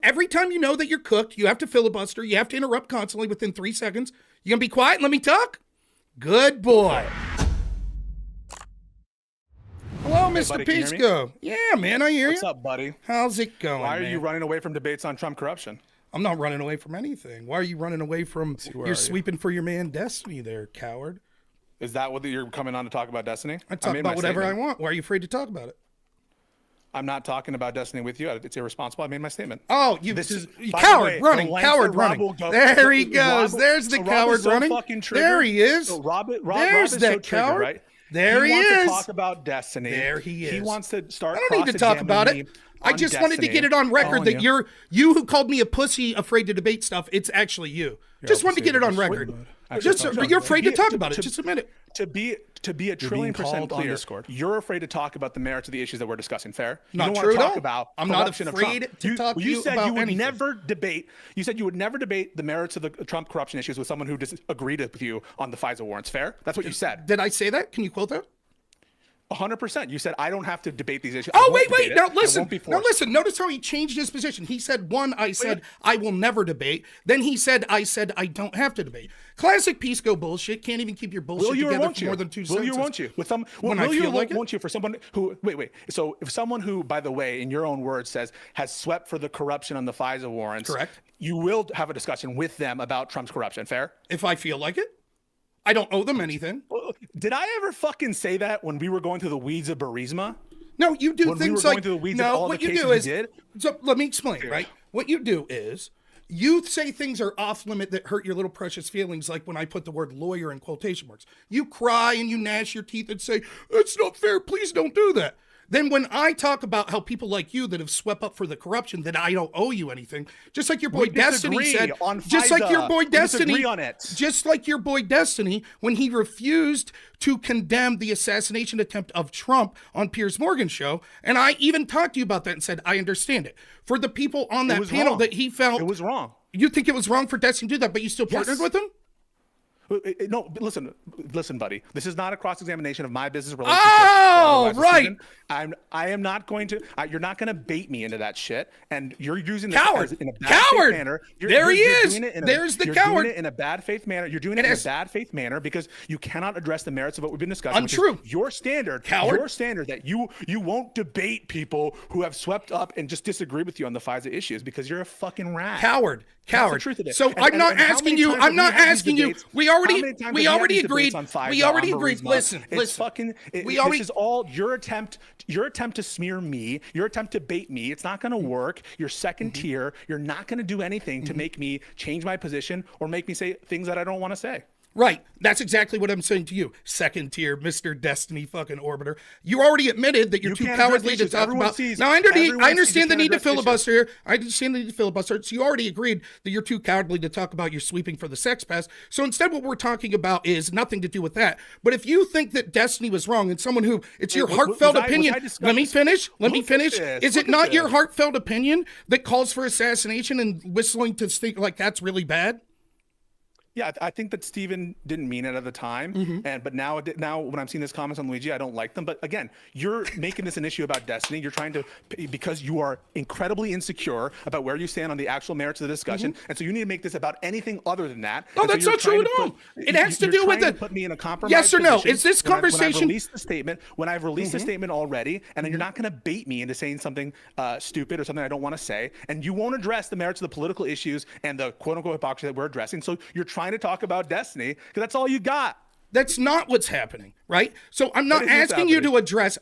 Every time you know that you're cooked, you have to filibuster. You have to interrupt constantly within 3 seconds. You gonna be quiet and let me talk? Good boy. Hello, Mr. Buddy, Pisco. Yeah, man, I hear you. What's up, buddy? How's it going, Why are man? you running away from debates on Trump corruption? I'm not running away from anything. Why are you running away from you're sweeping for your man Destiny there, coward? Is that what you're coming on to talk about Destiny? I talk about whatever I want. Why are you afraid to talk about it? I'm not talking about Destiny with you. It's irresponsible. I made my statement. Oh, this is coward running. Coward running. There he goes. There's the coward running. There he is. So There's that coward. Right? There he is. He wants to talk about Destiny. There he is. He wants to start. I don't need to talk about it. I just wanted to get it on record that you who called me a pussy afraid to debate stuff. It's actually you. Just wanted to get it on record. You're afraid to talk about it. Just admit it. To be a trillion% clear, you're afraid to talk about the merits of the issues that we're discussing. Fair? Not true at all. I'm not afraid to talk to you about anything. You said you would never debate. You said you would never debate the merits of the Trump corruption issues with someone who disagreed with you on the FISA warrants. Fair? That's what you said. Did I say that? Can you quote that? 100%. You said I don't have to debate these issues. Oh, wait. Now listen. Notice how he changed his position. He said, I said I will never debate. Then he said I don't have to debate. Classic Pisco bullshit. Can't even keep your bullshit together for more than 2 sentences. Will you or won't you? With some, when I feel like it? Won't you for someone who wait. So if someone who, by the way, in your own words, says has swept for the corruption on the FISA warrants, correct? You will have a discussion with them about Trump's corruption. Fair? If I feel like it. I don't owe them anything. Did I ever fucking say that when we were going through the weeds of Burisma? No, you do things like what you do is so let me explain, right? What you do is you say things are off limit that hurt your little precious feelings, like when I put the word lawyer in quotation marks. You cry and you gnash your teeth and say, "It's not fair, please don't do that." Then when I talk about how people like you that have swept up for the corruption, that I don't owe you anything, just like your boy Destiny said, just like your boy Destiny, when he refused to condemn the assassination attempt of Trump on Piers Morgan's show, and I even talked to you about that and said, I understand it. For the people on that panel that he felt... It was wrong. You think it was wrong for Destiny to do that, but you still partnered with him? No, listen, buddy. This is not a cross-examination of my business relationship. Oh, right. I am not going to. You're not going to bait me into that shit. And you're using this in a bad faith manner. There he is. There's the coward. You're doing it in a bad faith manner. You're doing it in a bad faith manner because you cannot address the merits of what we've been discussing. Untrue. Your standard, coward. Your standard that you won't debate people who have swept up and just disagree with you on the FISA issues because you're a fucking rat. Coward. So I'm not asking you. I'm not asking you. We already agreed. Listen. This is all your attempt to smear me, your attempt to bait me. It's not going to work. You're second tier. You're not going to do anything to make me change my position or make me say things that I don't want to say. Right. That's exactly what I'm saying to you. Second tier, Mr. Destiny fucking Orbiter. You already admitted that you're too cowardly to talk about. Now, I understand the need to filibuster here. I understand the need to filibuster. So you already agreed that you're too cowardly to talk about your sweeping for the sex pass. So instead what we're talking about is nothing to do with that. But if you think that Destiny was wrong and someone who, it's your heartfelt opinion. Let me finish. Is it not your heartfelt opinion that calls for assassination and whistling to think like that's really bad? Yeah, I think that Steven didn't mean it at the time, but now when I'm seeing his comments on Luigi, I don't like them. But again, you're making this an issue about Destiny. You're trying to, because you are incredibly insecure about where you stand on the actual merits of the discussion, and so you need to make this about anything other than that. No, that's not true at all. It has to do with it. Put me in a compromise. Yes or no? Is this conversation? When I've released a statement already, and then you're not going to bait me into saying something stupid or something I don't want to say, and you won't address the merits of the political issues and the quote-unquote hypocrisy that we're addressing. So you're trying to talk about Destiny because that's all you got. That's not what's happening, right? So I'm not asking you to address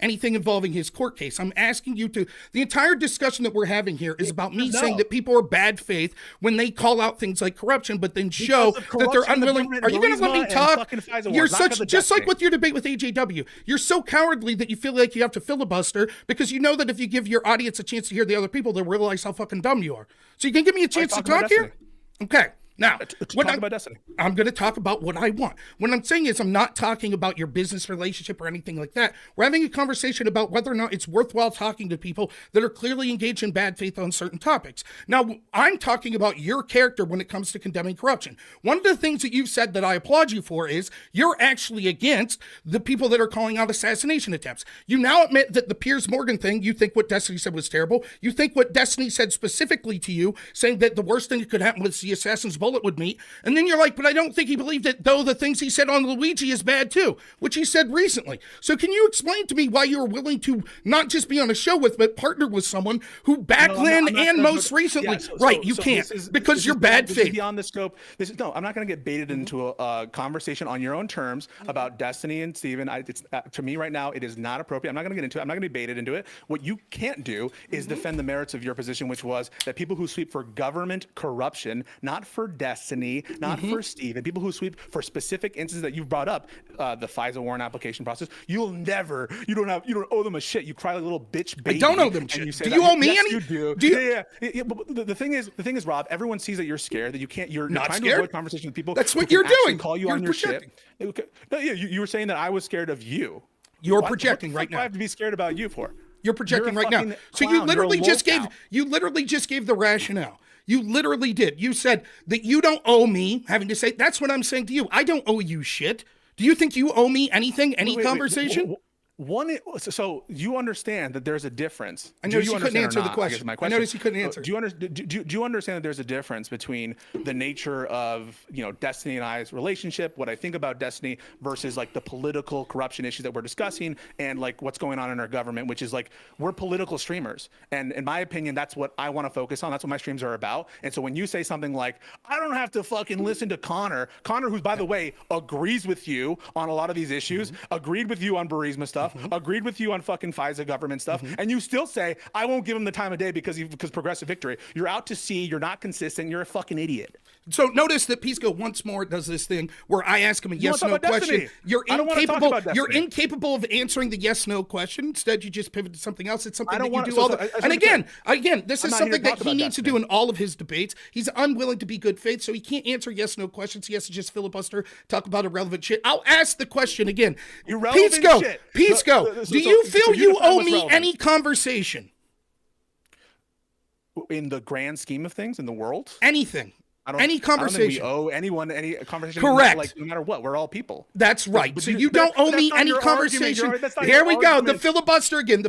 anything involving his court case. I'm asking you to, the entire discussion that we're having here is about me saying that people are bad faith when they call out things like corruption, but then show that they're unwilling. Are you going to let me talk? You're just like with your debate with AJW. You're so cowardly that you feel like you have to filibuster because you know that if you give your audience a chance to hear the other people, they'll realize how fucking dumb you are. So you can give me a chance to talk here? Okay. Now, talk about Destiny. I'm going to talk about what I want. What I'm saying is I'm not talking about your business relationship or anything like that. We're having a conversation about whether or not it's worthwhile talking to people that are clearly engaged in bad faith on certain topics. Now, I'm talking about your character when it comes to condemning corruption. One of the things that you've said that I applaud you for is you're actually against the people that are calling out assassination attempts. You now admit that the Piers Morgan thing, you think what Destiny said was terrible. You think what Destiny said specifically to you, saying that the worst thing that could happen was the assassin's bullet would meet. And then you're like, but I don't think he believed it, though the things he said on Luigi is bad too, which he said recently. So can you explain to me why you were willing to not just be on a show with, but partner with someone who back then and most recently, you can't, because you're bad faith. This is beyond the scope. I'm not going to get baited into a conversation on your own terms about Destiny and Steven. To me right now, it is not appropriate. I'm not going to get into it. I'm not going to be baited into it. What you can't do is defend the merits of your position, which was that people who sweep for government corruption, not for Destiny, not for Steve, and people who sweep for specific instances that you've brought up, the FISA warrant application process, you don't owe them a shit. You cry like a little bitch baby. I don't owe them shit. Do you owe me any? You do. But the thing is, Rob, everyone sees that you're scared, that you're not trying scared. to avoid conversation with people. That's what you're doing. Call you on your shit. No, you were saying that I was scared of you. You're projecting right now. What do I have to be scared about you for? You're projecting right now. So you literally just gave the rationale. You literally did. You said that you don't owe me having to say, that's what I'm saying to you. I don't owe you shit. Do you think you owe me anything, any conversation? So you understand that there's a difference. I noticed you couldn't answer the question. I noticed you couldn't answer. Do you understand that there's a difference between the nature of Destiny and I's relationship, what I think about Destiny, versus like the political corruption issues that we're discussing and like what's going on in our government, which is like we're political streamers, and in my opinion, that's what I want to focus on. That's what my streams are about. And so when you say something like I don't have to fucking listen to Connor, who's by the way agrees with you on a lot of these issues, agreed with you on Burisma stuff. Agreed with you on fucking FISA government stuff, and you still say I won't give him the time of day because progressive victory. You're out to sea. You're not consistent. You're a fucking idiot. So notice that Pisco once more does this thing where I ask him a yes/no question. You're incapable. You're incapable of answering the yes/no question. Instead, you just pivot to something else. It's something that you do all the. And again, this is something that he needs to do in all of his debates. He's unwilling to be good faith, so he can't answer yes/no questions. He has to just filibuster, talk about irrelevant shit. I'll ask the question again. Pisco, do you feel you owe me any conversation? In the grand scheme of things, in the world? Anything. Any conversation. I don't think we owe anyone any conversation. Correct. Like, no matter what, we're all people. That's right. So you don't owe me any conversation. Here we go. The filibuster again.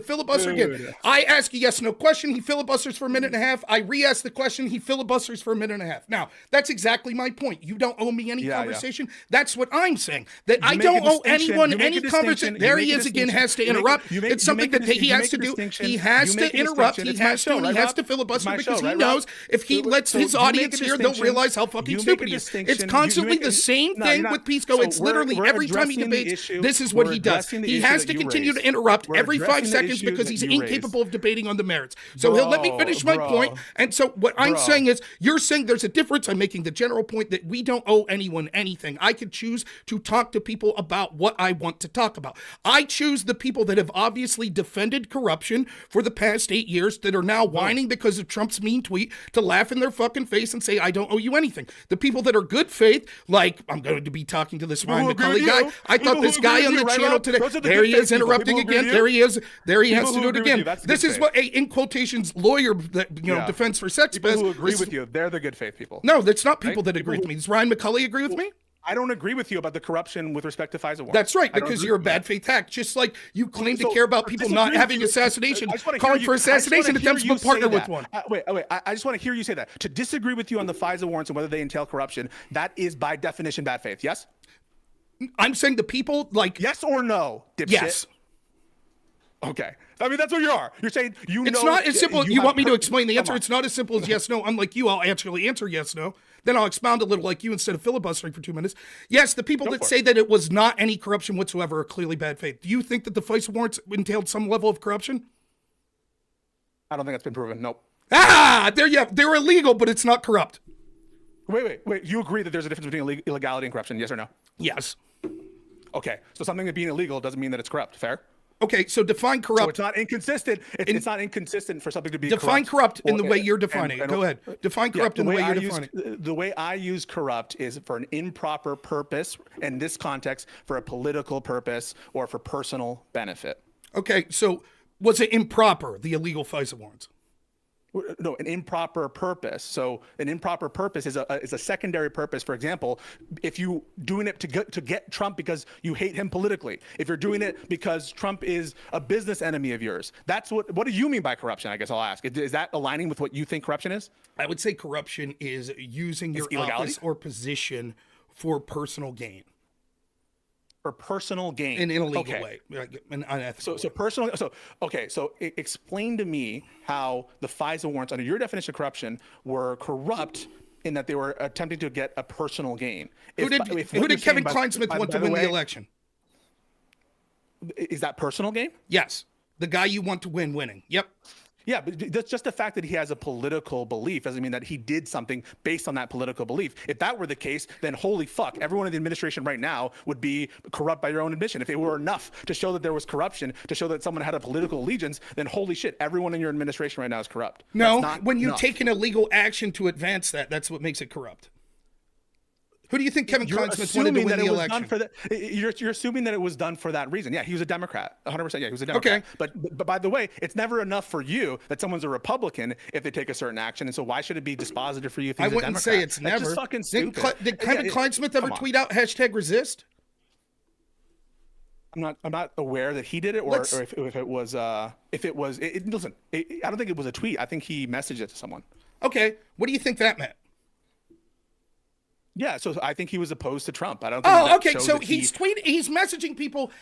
I ask a yes/no question. He filibusters for a minute and a half. I re-ask the question. He filibusters for a minute and a half. Now, that's exactly my point. You don't owe me any conversation. Yeah. That's what I'm saying. That I don't owe anyone any conversation. There he is again, has to interrupt. It's something that he has to do. He has to interrupt. He has to filibuster because he knows if he lets his audience hear, they'll realize how fucking stupid he is. It's constantly the same thing with Pisco. It's literally every time he debates, this is what he does. He has to continue to interrupt every 5 seconds because he's incapable of debating on the merits. So he'll let me finish my point. And so what I'm saying is, you're saying there's a difference. I'm making the general point that we don't owe anyone anything. I could choose to talk to people about what I want to talk about. I choose the people that have obviously defended corruption for the past 8 years that are now whining because of Trump's mean tweet to laugh in their fucking face and say, I don't owe you anything. The people that are good faith, like I'm going to be talking to this Ryan McCulley guy. I thought this guy on the channel today, there he is interrupting again. There he is. There he has to do it again. This is what a, in quotations, lawyer that defense for sex people who agree with you. They're the good faith people. No, that's not people that agree with me. Does Ryan McCulley agree with me? I don't agree with you about the corruption with respect to FISA warrants. That's right, because you're a bad faith hack. Just like you claim to care about people not having assassination, calling for assassination attempts, but partner with one. Wait. I just want to hear you say that. To disagree with you on the FISA warrants and whether they entail corruption, that is by definition bad faith, yes? I'm saying the people like... Yes or no, dipshit? Yes. Okay. I mean, that's what you are. You're saying It's not as simple. You want me to explain the answer? It's not as simple as yes, no. Unlike you, I'll actually answer yes, no. Then I'll expound a little like you instead of filibustering for 2 minutes. Yes, the people that say that it was not any corruption whatsoever are clearly bad faith. Do you think that the FISA warrants entailed some level of corruption? I don't think that's been proven. Nope. They're illegal, but it's not corrupt. Wait. You agree that there's a difference between illegality and corruption? Yes or no? Yes. Okay. So something that being illegal doesn't mean that it's corrupt. Fair? Okay, so define corrupt. So it's not inconsistent. It's not inconsistent for something to be define corrupt in the way you're defining it. And, Go ahead. Define corrupt in the way you're defining it. The way I use corrupt is for an improper purpose, in this context, for a political purpose or for personal benefit. Okay, so was it improper, the illegal FISA warrants? No, an improper purpose. So an improper purpose is a secondary purpose. For example, if you doing it to get Trump because you hate him politically, if you're doing it because Trump is a business enemy of yours, that's what do you mean by corruption? I guess I'll ask. Is that aligning with what you think corruption is? I would say corruption is using your office or position for personal gain. For personal gain in an illegal way, an unethical. So personal. So okay. So explain to me how the FISA warrants, under your definition of corruption, were corrupt in that they were attempting to get a personal gain. Who did Kevin Kleinsmith want to win the election? Is that personal gain? Yes, the guy you want to win winning. Yep. Yeah, but that's just the fact that he has a political belief doesn't mean that he did something based on that political belief. If that were the case, then holy fuck, everyone in the administration right now would be corrupt by your own admission. If it were enough to show that there was corruption, to show that someone had a political allegiance, then holy shit, everyone in your administration right now is corrupt. No, when you take an illegal action to advance that's what makes it corrupt. Who do you think Kevin Kleinsmith wanted to win the election? You're assuming that it was done for that reason. Yeah, he was a Democrat. 100%. Yeah, he was a Democrat. Okay. But by the way, it's never enough for you that someone's a Republican if they take a certain action. And so why should it be dispositive for you if he's a Democrat? I wouldn't say it's never. Just fucking stupid. Did Kevin Kleinsmith ever tweet out #resist? I'm not aware that he did it, or if it was listen. I don't think it was a tweet. I think he messaged it to someone. Okay, what do you think that meant? Yeah, so I think he was opposed to Trump. I don't think that okay. So he's messaging people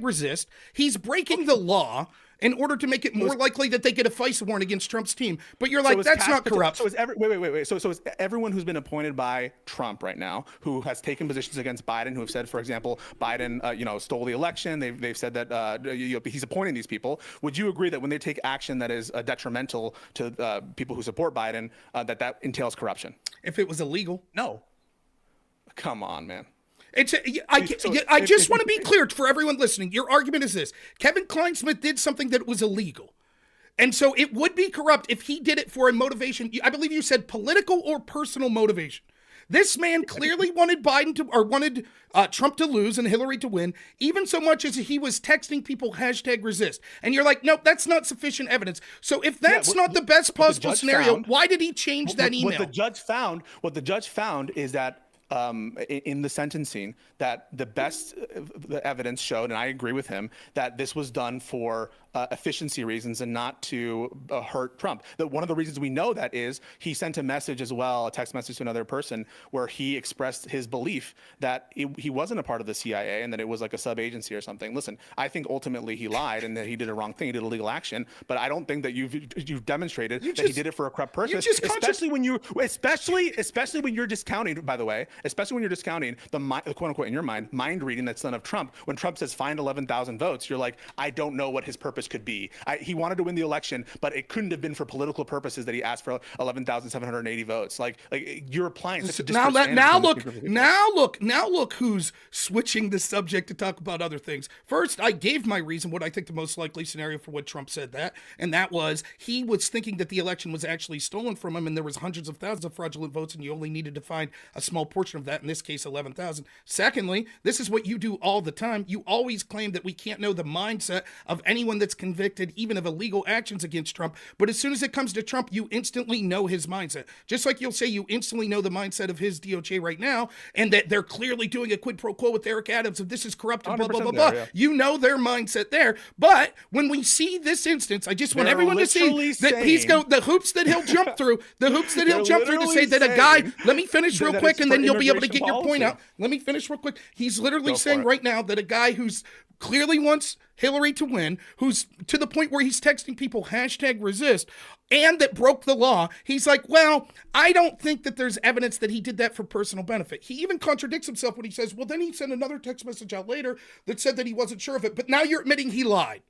#resist. He's breaking the law in order to make it more likely that they get a FISA warrant against Trump's team. But you're like, that's not corrupt. So wait. So is everyone who's been appointed by Trump right now, who has taken positions against Biden, who have said, for example, Biden, stole the election. They've said that he's appointing these people. Would you agree that when they take action that is detrimental to people who support Biden, that entails corruption? If it was illegal, no. Come on, man. I just want to be clear for everyone listening. Your argument is this: Kevin Kleinsmith did something that was illegal. And so it would be corrupt if he did it for a motivation. I believe you said political or personal motivation. This man clearly wanted Trump to lose and Hillary to win, even so much as he was texting people #resist. And you're like, nope, that's not sufficient evidence. So if that's not the best possible scenario, why did he change that email? What the judge found is that in the sentencing, that the evidence showed, and I agree with him, that this was done for efficiency reasons and not to hurt Trump. That one of the reasons we know that is he sent a message as well, a text message to another person, where he expressed his belief that he wasn't a part of the CIA and that it was like a sub-agency or something. Listen, I think ultimately he lied and that he did a wrong thing, he did illegal action, but I don't think that you've demonstrated that he did it for a corrupt purpose, especially when you're discounting, by the way, especially when you're discounting the quote unquote in your mind reading that's done of Trump. When Trump says find 11,000 votes, you're like, I don't know what his purpose could be. He wanted to win the election, but it couldn't have been for political purposes that he asked for 11,780 votes. Like you're applying such a disparate standard. Now look who's switching the subject to talk about other things. First, I gave my reason, what I think the most likely scenario for what Trump said that, and that was he was thinking that the election was actually stolen from him and there was hundreds of thousands of fraudulent votes and you only needed to find a small portion of that, in this case 11,000. Secondly, this is what you do all the time. You always claim that we can't know the mindset of anyone that's convicted, even of illegal actions against Trump. But as soon as it comes to Trump, you instantly know his mindset. Just like you'll say you instantly know the mindset of his DOJ right now, and that they're clearly doing a quid pro quo with Eric Adams of this is corrupt and blah, blah, blah, blah. Yeah. You know their mindset there. But when we see this instance, I just want everyone to see that the hoops that he'll jump through, to say that a guy, let me finish real quick and then you'll be able to get your point out. Let me finish real quick. He's literally saying right now that a guy who's clearly wants Hillary to win, who's to the point where he's texting people #resist, and that broke the law. He's like, well, I don't think that there's evidence that he did that for personal benefit. He even contradicts himself when he says, well, then he sent another text message out later that said that he wasn't sure of it. But now you're admitting he lied.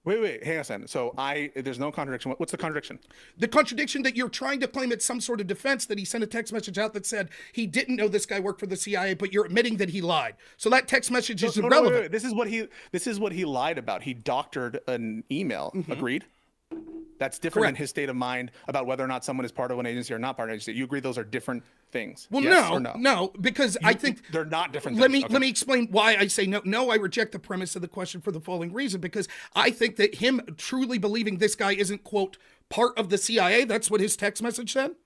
Wait, hang on a second. So there's no contradiction. What's the contradiction? The contradiction that you're trying to claim it's some sort of defense that he sent a text message out that said he didn't know this guy worked for the CIA, but you're admitting that he lied. So that text message is irrelevant. Wait. This is what he lied about. He doctored an email. Agreed? That's different than his state of mind about whether or not someone is part of an agency or not part of an agency. You agree those are different things? Well, yes no, because I think they're not different things. Let me explain why I say no. No, I reject the premise of the question for the following reason, because I think that him truly believing this guy isn't, quote, part of the CIA, that's what his text message said.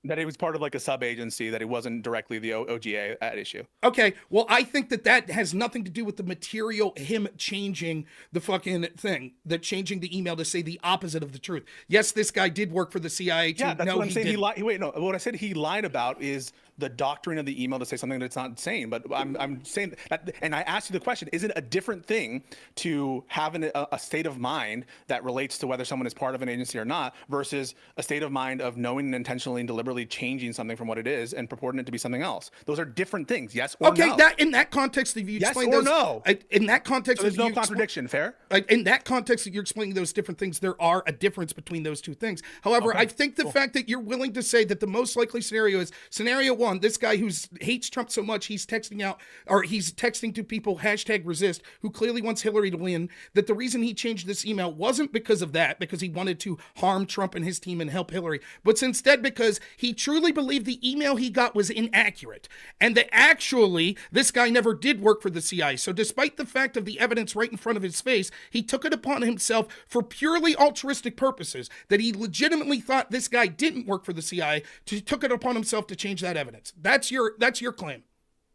That he was part of like a sub-agency, that he wasn't directly the OGA at issue. Okay, well, I think that has nothing to do with the material, him changing the fucking thing, changing the email to say the opposite of the truth. Yes, this guy did work for the CIA too. Yeah, that's what I'm saying. Didn't. Wait, no, what I said he lied about is the doctoring of the email to say something that's not saying. But I'm saying that, and I asked you the question, is it a different thing to have a state of mind that relates to whether someone is part of an agency or not versus a state of mind of knowing and intentionally and deliberately changing something from what it is and purporting it to be something else? Those are different things, yes or no? Okay, in that context, if you explain yes or those, no? In that context, so there's no contradiction, fair? In that context that you're explaining those different things, there are a difference between those two things. However, I think the fact that you're willing to say that the most likely scenario is scenario one, this guy who hates Trump so much, he's texting to people, #resist, who clearly wants Hillary to win, that the reason he changed this email wasn't because of that, because he wanted to harm Trump and his team and help Hillary, but instead because he truly believed the email he got was inaccurate, and that actually this guy never did work for the CIA. So despite the fact of the evidence right in front of his face, he took it upon himself for purely altruistic purposes, that he legitimately thought this guy didn't work for the CIA, took it upon himself to change that evidence. That's your claim.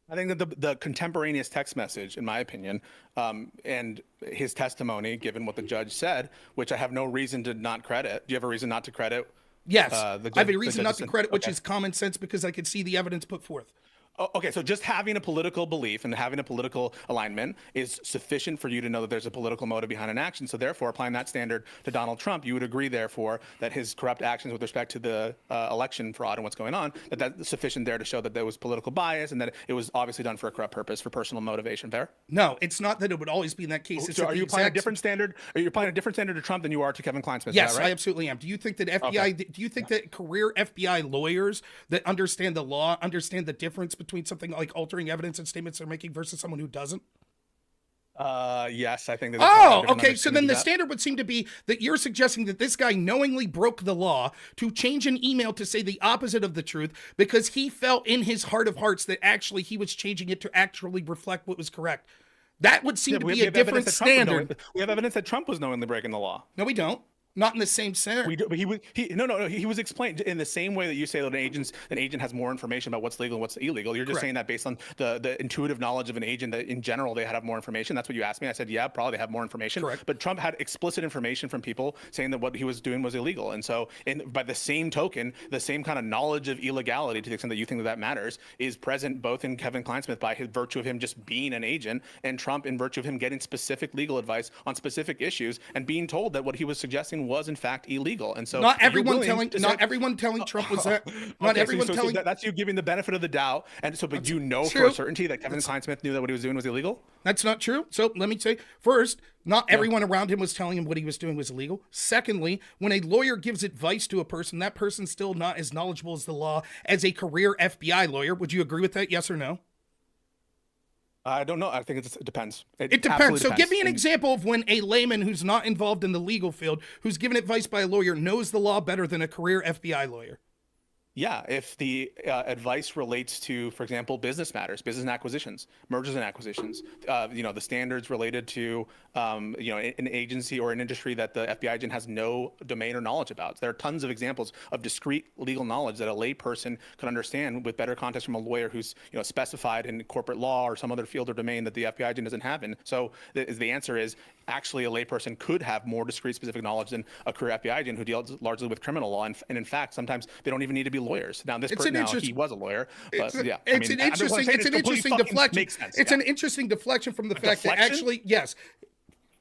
I think that the contemporaneous text message, in my opinion, and his testimony, given what the judge said, which I have no reason to not credit. Do you have a reason not to credit? Yes, I have a reason not to credit, which is common sense, because I could see the evidence put forth. Okay, so just having a political belief and having a political alignment is sufficient for you to know that there's a political motive behind an action. So therefore, applying that standard to Donald Trump, you would agree, therefore, that his corrupt actions with respect to the election fraud and what's going on, that's sufficient there to show that there was political bias and that it was obviously done for a corrupt purpose, for personal motivation. Fair? No, it's not that it would always be in that case. So are you applying a different standard? Are you applying a different standard to Trump than you are to Kevin Kleinsmith? Yes, right? I absolutely am. Do you think that Do you think that career FBI lawyers that understand the law understand the difference between something like altering evidence and statements they're making versus someone who doesn't? Yes, I think that. Okay. So then the standard would seem to be that you're suggesting that this guy knowingly broke the law to change an email to say the opposite of the truth because he felt in his heart of hearts that actually he was changing it to actually reflect what was correct. That would seem to be a different standard. We have evidence that Trump was knowingly breaking the law. No, we don't. Not in the same sense. But he was explained in the same way that you say that an agent has more information about what's legal and what's illegal. You're just saying that based on the intuitive knowledge of an agent that in general they have more information. That's what you asked me. I said, yeah, probably they have more information. Correct. But Trump had explicit information from people saying that what he was doing was illegal. And so by the same token, the same kind of knowledge of illegality, to the extent that you think that matters, is present both in Kevin Kleinsmith by his virtue of him just being an agent, and Trump in virtue of him getting specific legal advice on specific issues and being told that what he was suggesting was in fact illegal. And so not everyone telling Trump was that. Not everyone telling. So that's you giving the benefit of the doubt. And so, but do you know for a certainty that Kevin Kleinsmith knew that what he was doing was illegal? That's not true. So let me say, first, not everyone around him was telling him what he was doing was illegal. Secondly, when a lawyer gives advice to a person, that person's still not as knowledgeable as the law as a career FBI lawyer. Would you agree with that? Yes or no? I don't know. I think it depends. It depends. So give me an example of when a layman who's not involved in the legal field, who's given advice by a lawyer, knows the law better than a career FBI lawyer. Yeah, if the advice relates to, for example, business matters, business and acquisitions, mergers and acquisitions, the standards related to, an agency or an industry that the FBI agent has no domain or knowledge about. There are tons of examples of discrete legal knowledge that a lay person could understand with better context from a lawyer who's, specified in corporate law or some other field or domain that the FBI agent doesn't have. And so the answer is actually a lay person could have more discrete specific knowledge than a career FBI agent who deals largely with criminal law. And in fact, sometimes they don't even need to be lawyers. Now, he was a lawyer, but yeah. It's an interesting deflection. It's an interesting deflection from the fact that actually, yes,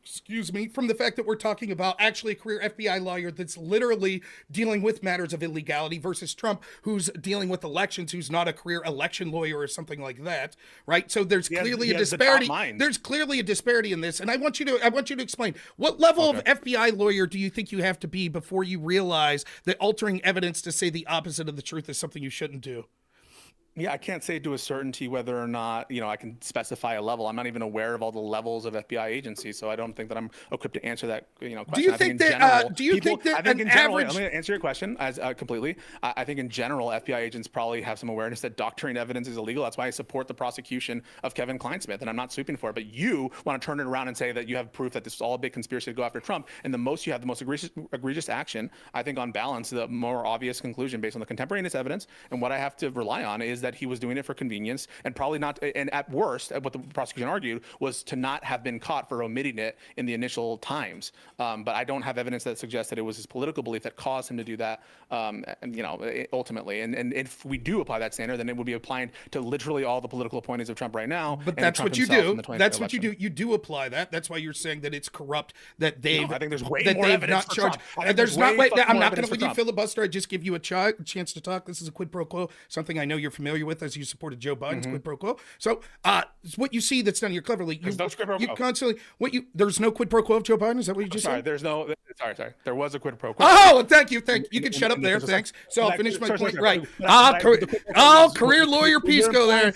excuse me, from the fact that we're talking about actually a career FBI lawyer that's literally dealing with matters of illegality versus Trump, who's dealing with elections, who's not a career election lawyer or something like that, right? So there's clearly a disparity. There's clearly a disparity in this, and I want you to explain what level of FBI lawyer do you think you have to be before you realize that altering evidence to say the opposite of the truth is something you shouldn't do? Yeah, I can't say to a certainty whether or not, I can specify a level. I'm not even aware of all the levels of FBI agencies, so I don't think that I'm equipped to answer that, question. Do you think that, average... Let me answer your question as completely. I think in general, FBI agents probably have some awareness that doctoring evidence is illegal. That's why I support the prosecution of Kevin Kleinsmith, and I'm not swooping for it. But you want to turn it around and say that you have proof that this is all a big conspiracy to go after Trump, and the most egregious action, I think on balance, the more obvious conclusion based on the contemporaneous evidence and what I have to rely on is that he was doing it for convenience and probably not, and at worst, what the prosecution argued was to not have been caught for omitting it in the initial times. But I don't have evidence that suggests that it was his political belief that caused him to do that, ultimately. And if we do apply that standard, then it would be applying to literally all the political appointees of Trump right now. But that's what you do. That's what you do. You do apply that. That's why you're saying that it's corrupt, that they've... No, I think there's way more evidence for Trump. There's not... Wait, I'm not going to let you filibuster. I just give you a chance to talk. This is a quid pro quo, something I know you're familiar with as you supported Joe Biden's quid pro quo. So what you see that's done here cleverly, you constantly there's no quid pro quo of Joe Biden. Is that what you just said? Sorry. There was a quid pro quo. Oh, thank you. You can shut up there. Thanks. So I'll finish my point. Right. Career lawyer Pisco there.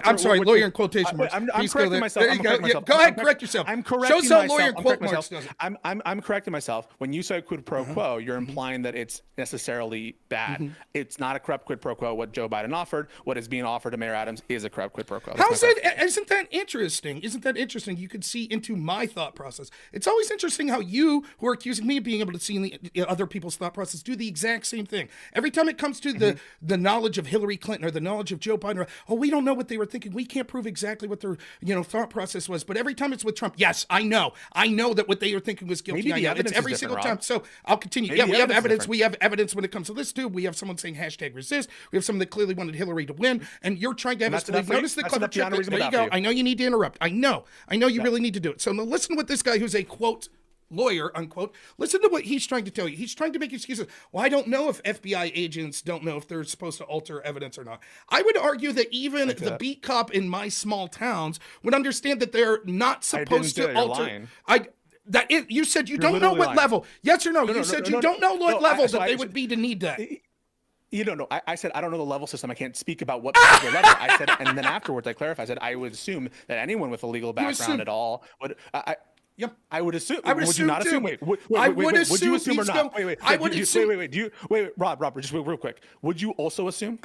I'm sorry, lawyer in quotation marks. I'm correcting myself. There you go. Go ahead, correct yourself. I'm correcting myself. Shows how lawyer in quote marks does it. I'm correcting myself. When you say quid pro quo, you're implying that it's necessarily bad. It's not a corrupt quid pro quo. What Joe Biden offered, what is being offered to Mayor Adams is a corrupt quid pro quo. Isn't that interesting? You could see into my thought process. It's always interesting how you, who are accusing me of being able to see in other people's thought process, do the exact same thing. Every time it comes to the knowledge of Hillary Clinton or the knowledge of Joe Biden, we don't know what they were thinking. We can't prove exactly what their thought process was. But every time it's with Trump, yes, I know that what they were thinking was guilty. It's every single time. So I'll continue. We have evidence. We have evidence when it comes to this too. We have someone saying #resist. We have someone that clearly wanted Hillary to win, and you're trying to have us believe. Notice the clever trick. There you go. I know you need to interrupt. I know you really need to do it. So now listen to what this guy who's a quote lawyer, unquote, listen to what he's trying to tell you. He's trying to make excuses. Well, I don't know if FBI agents don't know if they're supposed to alter evidence or not. I would argue that even the beat cop in my small towns would understand that they're not supposed to alter. You said you don't know what level. Yes or no? You said you don't know what level that they would be to need that. You don't know. I said I don't know the level system. I can't speak about what particular level. I said, and then afterwards I clarified. I said I would assume that anyone with a legal background at all would. Yep, I would assume. Would you not assume? Wait, would you assume or not? Wait. I would assume. Wait, Rob, just real quick. Would you also assume?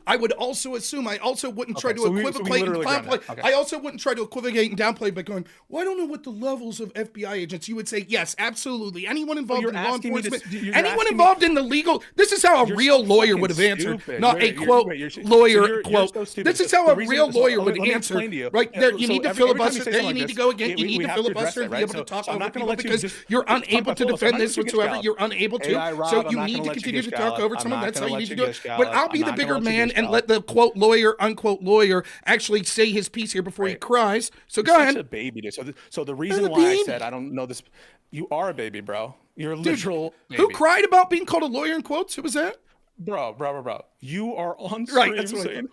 I would also assume. I also wouldn't try to equivocate and downplay. Okay. I also wouldn't try to equivocate and downplay by going, well, I don't know what the levels of FBI agents. You would say, yes, absolutely. Anyone involved in law enforcement, anyone involved in the legal. This is how a real lawyer would have answered, not a quote lawyer quote. This is how a real lawyer would answer. Right there, you need to filibuster. There, you need to go again. You need to filibuster and be able to talk over people because you're unable to defend this whatsoever. You're unable to. So you need to continue to talk over someone. That's how you need to do it. But I'll be the bigger man and let the quote lawyer, unquote lawyer, actually say his piece here before he cries. So go ahead. Such a baby, dude. So the reason why I said I don't know this, you are a baby, bro. You're a literal baby. Who cried about being called a lawyer in quotes? Who was that? Bro. You are on stream right, that's saying,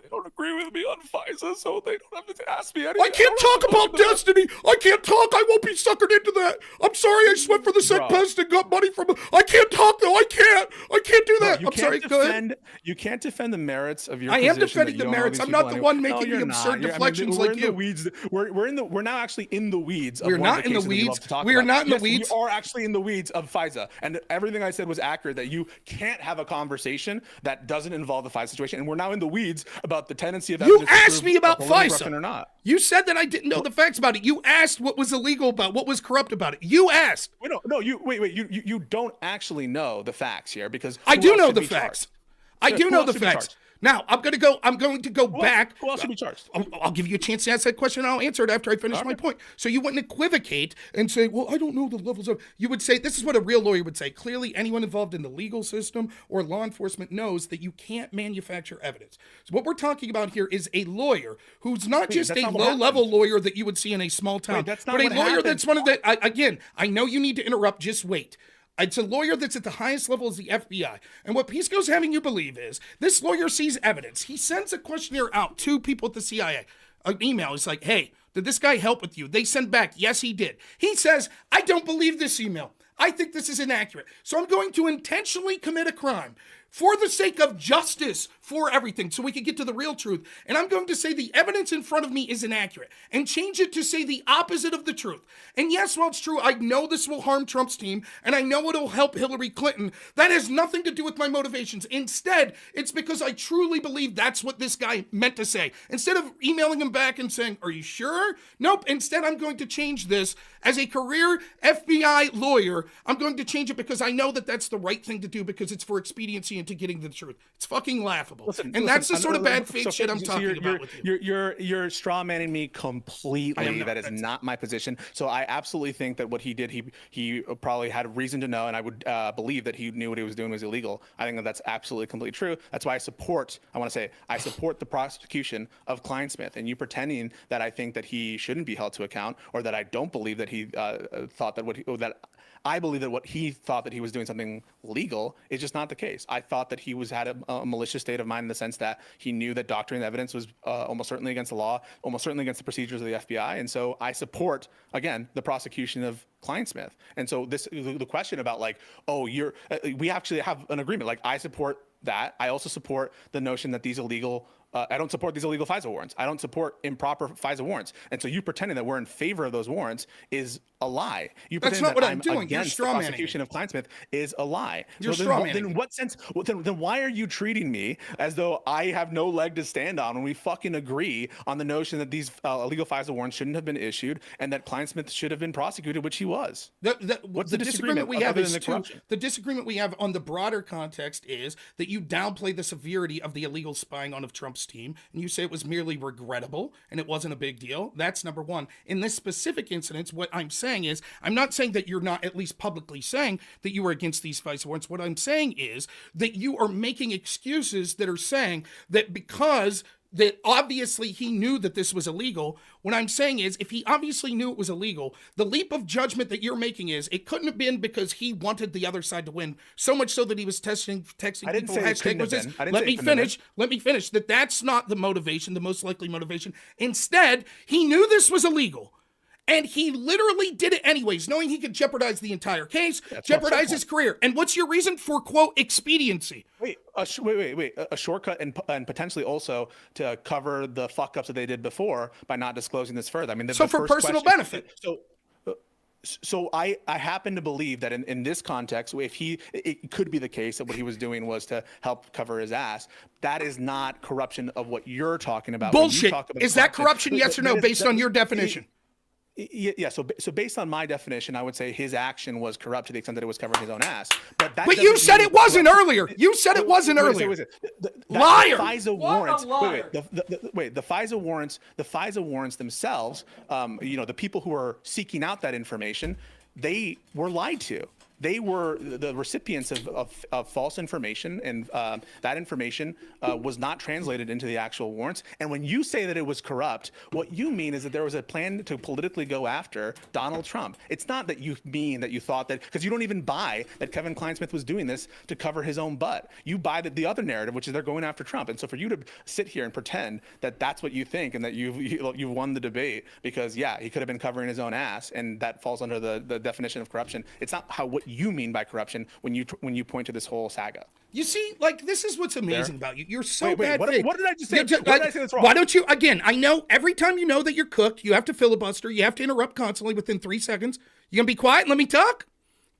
they don't agree with me on FISA, so they don't have to ask me anything. I can't talk about destiny. I can't talk. I won't be suckered into that. I'm sorry. I sweat for the Senate post and got money from. I can't talk though. I can't do that. I'm sorry. Go ahead. You can't defend the merits of your. I am defending the merits. I'm not the one making the absurd deflections like you. We're now actually in the weeds. We're not in the weeds. We are not in the weeds. We are actually in the weeds of FISA, and everything I said was accurate. That you can't have a conversation that doesn't involve the FISA situation, and we're now in the weeds about the tendency of you asked me about FISA or not. You said that I didn't know the facts about it. You asked what was illegal about, what was corrupt about it. You asked. You don't actually know the facts here because I do know the facts. I do know the facts. Now, I'm going to go back. Who else should be charged? I'll give you a chance to ask that question, and I'll answer it after I finish my point. So you wouldn't equivocate and say, well, I don't know the levels of... You would say, this is what a real lawyer would say. Clearly, anyone involved in the legal system or law enforcement knows that you can't manufacture evidence. So what we're talking about here is a lawyer who's not just a low-level lawyer that you would see in a small town, but a lawyer that's one of the... Again, I know you need to interrupt. Just wait. It's a lawyer that's at the highest level as the FBI. And what Pisco's having you believe is this lawyer sees evidence. He sends a questionnaire out to people at the CIA, an email. He's like, hey, did this guy help with you? They send back, yes, he did. He says, I don't believe this email. I think this is inaccurate. So I'm going to intentionally commit a crime for the sake of justice for everything, so we can get to the real truth. And I'm going to say the evidence in front of me is inaccurate and change it to say the opposite of the truth. And yes, while it's true, I know this will harm Trump's team, and I know it'll help Hillary Clinton. That has nothing to do with my motivations. Instead, it's because I truly believe that's what this guy meant to say. Instead of emailing him back and saying, are you sure? Nope. Instead, I'm going to change this as a career FBI lawyer. I'm going to change it because I know that that's the right thing to do because it's for expediency and to getting the truth. It's fucking laughable. That's the sort of bad faith shit I'm talking about with you. You're straw manning me completely. That is not my position. So I absolutely think that what he did, he probably had reason to know, and I would believe that he knew what he was doing was illegal. I think that that's absolutely completely true. That's why I support the prosecution of Kleinsmith. And you pretending that I think that he shouldn't be held to account, or that I don't believe that he thought that I believe that what he thought that he was doing something legal is just not the case. I thought that he had a malicious state of mind in the sense that he knew that doctoring the evidence was almost certainly against the law, almost certainly against the procedures of the FBI. And so I support, again, the prosecution of Kleinsmith. And so the question about we actually have an agreement. Like, I support that. I also support the notion that these illegal I don't support these illegal FISA warrants. I don't support improper FISA warrants. And so you pretending that we're in favor of those warrants is a lie. You That's not what I'm doing. Against the prosecution of Kleinsmith is a lie. You're strawmanning. Then in what sense? Then why are you treating me as though I have no leg to stand on when we fucking agree on the notion that these illegal FISA warrants shouldn't have been issued and that Kleinsmith should have been prosecuted, which he was? What's the disagreement we have is the disagreement we have on the broader context is that you downplay the severity of the illegal spying on of Trump's team, and you say it was merely regrettable and it wasn't a big deal. That's number one. In this specific incident, what I'm saying is, I'm not saying that you're not at least publicly saying that you are against these FISA warrants. What I'm saying is that you are making excuses that are saying that because that obviously he knew that this was illegal. What I'm saying is, if he obviously knew it was illegal, the leap of judgment that you're making is, it couldn't have been because he wanted the other side to win, so much so that he was texting people, hashtag resist. Let me finish. That's not the motivation, the most likely motivation. Instead, he knew this was illegal. And he literally did it anyways, knowing he could jeopardize the entire case, jeopardize his career. And what's your reason for, quote, expediency? Wait. A shortcut and potentially also to cover the fuck ups that they did before by not disclosing this further. I mean, so for personal benefit. So I happen to believe that in this context, it could be the case that what he was doing was to help cover his ass. That is not corruption of what you're talking about. Bullshit. Is that corruption, yes or no, based on your definition? Yeah. So based on my definition, I would say his action was corrupt to the extent that it was covering his own ass. But you said it wasn't earlier. You said it wasn't earlier. Liar. The FISA warrants. The FISA warrants themselves. The people who are seeking out that information, they were lied to. They were the recipients of false information, and that information was not translated into the actual warrants. And when you say that it was corrupt, what you mean is that there was a plan to politically go after Donald Trump. It's not that you mean that you thought that, because you don't even buy that Kevin Kleinsmith was doing this to cover his own butt. You buy the other narrative, which is they're going after Trump. And so for you to sit here and pretend that that's what you think and that you've won the debate because, yeah, he could have been covering his own ass, and that falls under the definition of corruption. It's not what you mean by corruption when you point to this whole saga. You see, this is what's amazing about you. You're so bad. What did I just say? What did I say that's wrong? Why don't you, again, I know every time you know that you're cooked, you have to filibuster, you have to interrupt constantly within 3 seconds. You gonna be quiet and let me talk?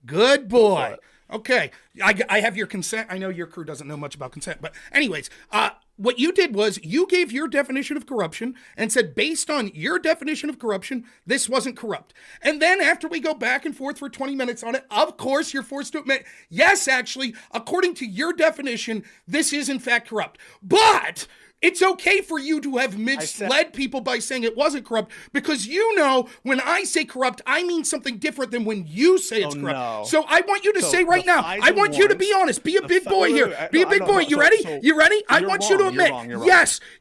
Good boy. Okay. I have your consent. I know your crew doesn't know much about consent, but anyways, What you did was you gave your definition of corruption and said, based on your definition of corruption, this wasn't corrupt. And then after we go back and forth for 20 minutes on it, of course, you're forced to admit, yes, actually, according to your definition, this is in fact corrupt. But it's okay for you to have misled people by saying it wasn't corrupt, because you know when I say corrupt, I mean something different than when you say it's corrupt. No. So I want you to say right now, I want you to be honest. Be a big boy here. Be a big boy. You ready? You ready? I want you to admit,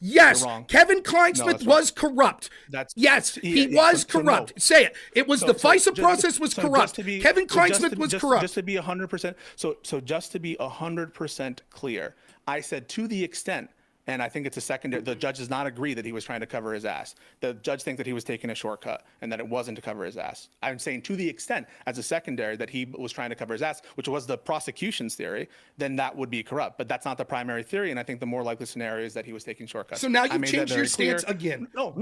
yes, Kevin Kleinsmith was corrupt. Yes, he was corrupt. Say it. It was the FISA process was corrupt. Kevin Kleinsmith was corrupt. Just to be 100%, so just to be 100% clear, I said to the extent. And I think it's a secondary. The judge does not agree that he was trying to cover his ass. The judge thinks that he was taking a shortcut and that it wasn't to cover his ass. I'm saying to the extent as a secondary that he was trying to cover his ass, which was the prosecution's theory, then that would be corrupt. But that's not the primary theory. And I think the more likely scenario is that he was taking shortcuts. So now you've changed your stance again. No.